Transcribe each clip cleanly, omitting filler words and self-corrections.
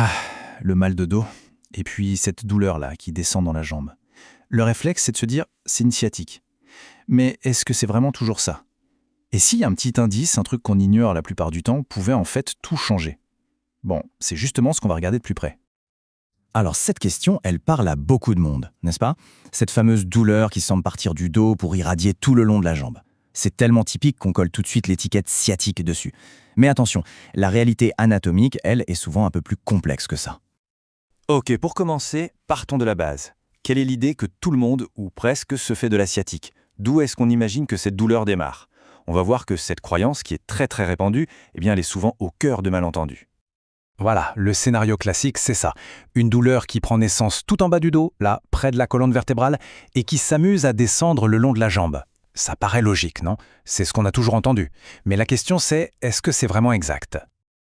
Ah, le mal de dos, et puis cette douleur-là qui descend dans la jambe. Le réflexe, c'est de se dire, c'est une sciatique. Mais est-ce que c'est vraiment toujours ça? Et si un petit indice, un truc qu'on ignore la plupart du temps, pouvait en fait tout changer? Bon, c'est justement ce qu'on va regarder de plus près. Alors cette question, elle parle à beaucoup de monde, n'est-ce pas? Cette fameuse douleur qui semble partir du dos pour irradier tout le long de la jambe. C'est tellement typique qu'on colle tout de suite l'étiquette sciatique dessus. Mais attention, la réalité anatomique, elle, est souvent un peu plus complexe que ça. Ok, pour commencer, partons de la base. Quelle est l'idée que tout le monde, ou presque, se fait de la sciatique? D'où est-ce qu'on imagine que cette douleur démarre? On va voir que cette croyance, qui est très très répandue, eh bien, elle est souvent au cœur de malentendus. Voilà, le scénario classique, c'est ça. Une douleur qui prend naissance tout en bas du dos, là, près de la colonne vertébrale, et qui s'amuse à descendre le long de la jambe. Ça paraît logique, non? C'est ce qu'on a toujours entendu. Mais la question c'est, est-ce que c'est vraiment exact?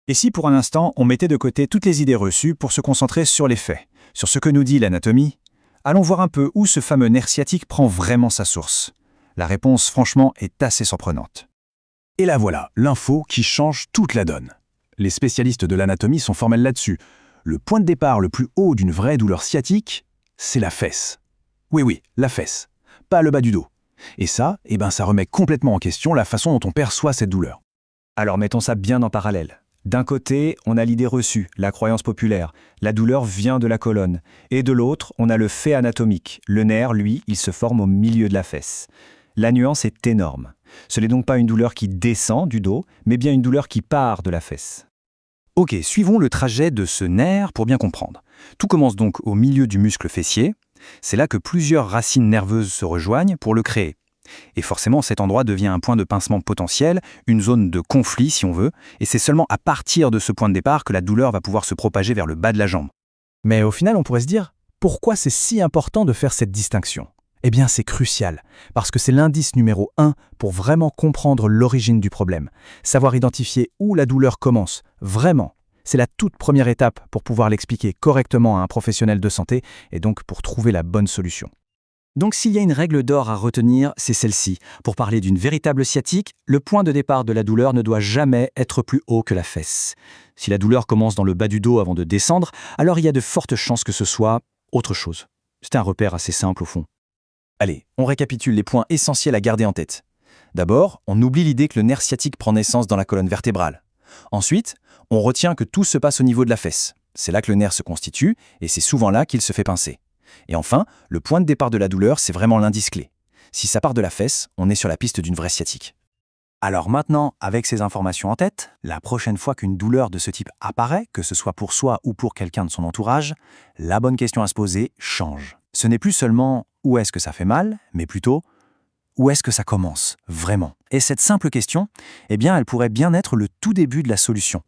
Et si pour un instant, on mettait de côté toutes les idées reçues pour se concentrer sur les faits, sur ce que nous dit l'anatomie? Allons voir un peu où ce fameux nerf sciatique prend vraiment sa source. La réponse, franchement, est assez surprenante. Et là voilà, l'info qui change toute la donne. Les spécialistes de l'anatomie sont formels là-dessus. Le point de départ le plus haut d'une vraie douleur sciatique, c'est la fesse. Oui, la fesse, pas le bas du dos. Et ça, ça remet complètement en question la façon dont on perçoit cette douleur. Alors mettons ça bien en parallèle. D'un côté, on a l'idée reçue, la croyance populaire. La douleur vient de la colonne. Et de l'autre, on a le fait anatomique. Le nerf, lui, il se forme au milieu de la fesse. La nuance est énorme. Ce n'est donc pas une douleur qui descend du dos, mais bien une douleur qui part de la fesse. Ok, suivons le trajet de ce nerf pour bien comprendre. Tout commence donc au milieu du muscle fessier. C'est là que plusieurs racines nerveuses se rejoignent pour le créer. Et forcément, cet endroit devient un point de pincement potentiel, une zone de conflit si on veut, et c'est seulement à partir de ce point de départ que la douleur va pouvoir se propager vers le bas de la jambe. Mais au final, on pourrait se dire, pourquoi c'est si important de faire cette distinction? Eh bien, c'est crucial, parce que c'est l'indice numéro 1 pour vraiment comprendre l'origine du problème. Savoir identifier où la douleur commence, vraiment, c'est la toute première étape pour pouvoir l'expliquer correctement à un professionnel de santé et donc pour trouver la bonne solution. Donc s'il y a une règle d'or à retenir, c'est celle-ci. Pour parler d'une véritable sciatique, le point de départ de la douleur ne doit jamais être plus haut que la fesse. Si la douleur commence dans le bas du dos avant de descendre, alors il y a de fortes chances que ce soit autre chose. C'est un repère assez simple au fond. Allez, on récapitule les points essentiels à garder en tête. D'abord, on oublie l'idée que le nerf sciatique prend naissance dans la colonne vertébrale. Ensuite, on retient que tout se passe au niveau de la fesse. C'est là que le nerf se constitue et c'est souvent là qu'il se fait pincer. Et enfin, le point de départ de la douleur, c'est vraiment l'indice clé. Si ça part de la fesse, on est sur la piste d'une vraie sciatique. Alors maintenant, avec ces informations en tête, la prochaine fois qu'une douleur de ce type apparaît, que ce soit pour soi ou pour quelqu'un de son entourage, la bonne question à se poser change. Ce n'est plus seulement « où est-ce que ça fait mal ?», mais plutôt « où est-ce que ça commence, vraiment ?» Et cette simple question, elle pourrait bien être le tout début de la solution.